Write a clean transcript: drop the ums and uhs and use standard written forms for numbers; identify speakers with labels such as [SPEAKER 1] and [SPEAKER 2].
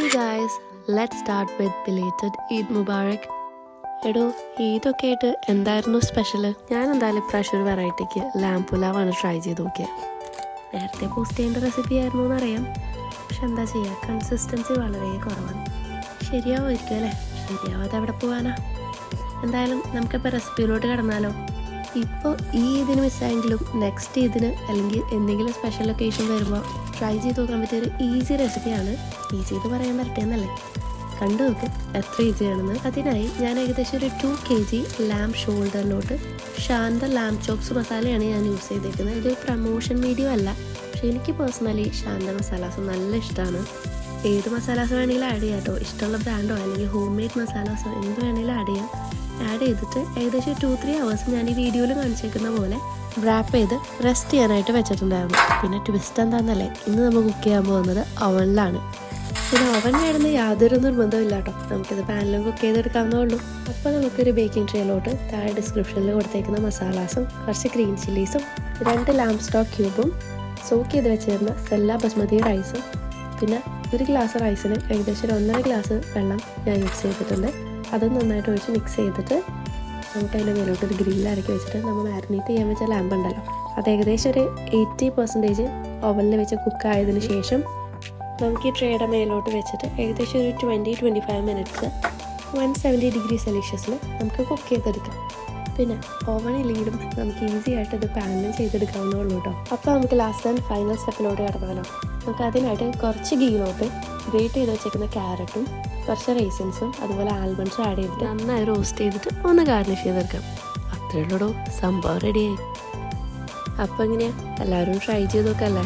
[SPEAKER 1] Hey guys, let's start with belated Eid Mubarak. എടോ ഈദൊക്കെ ആയിട്ട് എന്തായിരുന്നു സ്പെഷ്യല്? ഞാൻ എന്തായാലും ഇപ്രാവശ്യം ഒരു വെറൈറ്റിക്ക് ലാം പുലാവാണ് ട്രൈ ചെയ്ത് നോക്കിയത്. നേരത്തെ പോസ്റ്റ് ചെയ്യേണ്ട റെസിപ്പി ആയിരുന്നു എന്നറിയാം, പക്ഷെ എന്താ ചെയ്യുക, കൺസിസ്റ്റൻസി വളരെ കുറവാണ്. ശരിയാവുമായിരിക്കും അല്ലേ? ശരിയാവാതെ എവിടെ പോകാനാ? എന്തായാലും നമുക്കിപ്പോൾ റെസിപ്പിയിലോട്ട് കിടന്നാലോ. ഇപ്പോൾ ഈ ഇതിന് മിസ്സായെങ്കിലും നെക്സ്റ്റ് ഇതിന് അല്ലെങ്കിൽ എന്തെങ്കിലും സ്പെഷ്യൽ ഒക്കേഷൻ വരുമ്പോൾ ട്രൈ ചെയ്ത് നോക്കാൻ പറ്റിയൊരു ഈസി റെസിപ്പിയാണ്. ഈസി എന്ന് പറയാൻ പറ്റുന്നല്ലേ, കണ്ടു നോക്ക് എത്ര ഈസിയാണെന്ന്. അതിനായി ഞാൻ ഏകദേശം ഒരു 2 kg ലാം ഷോൾഡറിലോട്ട് ഷാന്ത ലാം ചോപ്സ് മസാലയാണ് ഞാൻ യൂസ് ചെയ്തേക്കുന്നത്. ഇതൊരു പ്രമോഷൻ വീഡിയോ അല്ല, പക്ഷേ എനിക്ക് പേഴ്സണലി ഷാന്ത മസാലാസ് നല്ല ഇഷ്ടമാണ്. ഏത് മസാലാസ് വേണമെങ്കിലും ആഡ് ചെയ്യാം കേട്ടോ. ഇഷ്ടമുള്ള ബ്രാൻഡോ അല്ലെങ്കിൽ ഹോം മെയ്ഡ് മസാലാസോ എന്ത് വേണമെങ്കിലും ആഡ് ചെയ്യാം. ആഡ് ചെയ്തിട്ട് ഏകദേശം 2-3 hours ഞാൻ ഈ വീഡിയോയിൽ കാണിച്ചേക്കുന്ന പോലെ റാപ്പ് ചെയ്ത് റെസ്റ്റ് ചെയ്യാനായിട്ട് വെച്ചിട്ടുണ്ടായിരുന്നു. പിന്നെ ട്വിസ്റ്റ് എന്താണെന്നല്ലേ, ഇന്ന് നമ്മൾ കുക്ക് ചെയ്യാൻ പോകുന്നത് അവനിലാണ്. പിന്നെ ഓവൻ വേണമെന്ന് യാതൊരു നിർബന്ധവും ഇല്ല കേട്ടോ, നമുക്കിത് പാനിലും കുക്ക് ചെയ്തെടുക്കാവുന്നേ ഉള്ളൂ. അപ്പോൾ നമുക്കൊരു ബേക്കിംഗ് ട്രേയിലോട്ട് താഴെ ഡിസ്ക്രിപ്ഷനിൽ കൊടുത്തേക്കുന്ന മസാലാസും കുറച്ച് ഗ്രീൻ ചില്ലീസും 2 ലാം സ്റ്റോക്ക് ക്യൂബും സോക്ക് ചെയ്ത് വെച്ചിരുന്ന സെല്ല ബസ്മതി റൈസും പിന്നെ 1 ഗ്ലാസ് റൈസിന് ഏകദേശം 1.5 ഗ്ലാസ് വെള്ളം ഞാൻ യൂസ് ചെയ്തിട്ടുണ്ട്. അത് നന്നായിട്ട് ഒഴിച്ച് മിക്സ് ചെയ്തിട്ട് നമുക്ക് അതിൻ്റെ മേലോട്ട് ഒരു ഗ്രില്ലിറക്കി വെച്ചിട്ട് നമ്മൾ മാരിനേറ്റ് ചെയ്യാൻ വെച്ച ലാമ്പ് ഉണ്ടല്ലോ, അത് ഏകദേശം ഒരു 80% ഓവനിൽ വെച്ച് കുക്കായതിന് ശേഷം നമുക്ക് ഈ ട്രേയുടെ മേലോട്ട് വെച്ചിട്ട് ഏകദേശം ഒരു 20-25 minutes 170 degree Celsius നമുക്ക് കുക്ക് ചെയ്തെടുക്കാം. പിന്നെ ഓവനില്ലെങ്കിലും നമുക്ക് ഈസി ആയിട്ട് ഇത് പാനിലും ചെയ്തെടുക്കാവുന്നേ ഉള്ളൂ കേട്ടോ. അപ്പോൾ നമുക്ക് ലാസ്റ്റ് ആൻഡ് ഫൈനൽ സ്റ്റെപ്പിലോട്ട് കിടന്നാലോ. നമുക്ക് അതിനായിട്ട് കുറച്ച് ഗീയിലോട്ട് ഗ്രേറ്റ് ചെയ്ത് വെച്ചേക്കുന്ന ക്യാരറ്റും കുറച്ച് റൈസിൻസും അതുപോലെ ആൽമണ്ട്സും ആഡ് ചെയ്തിട്ട് നന്നായി റോസ്റ്റ് ചെയ്തിട്ട് ഒന്ന് ഗാർണിഷ് ചെയ്തെടുക്കാം. അത്രേ ഉള്ളൂ, സംഭവം റെഡിയായി. അപ്പോൾ എങ്ങനെയാണ്, എല്ലാവരും ട്രൈ ചെയ്ത് നോക്കല്ലേ?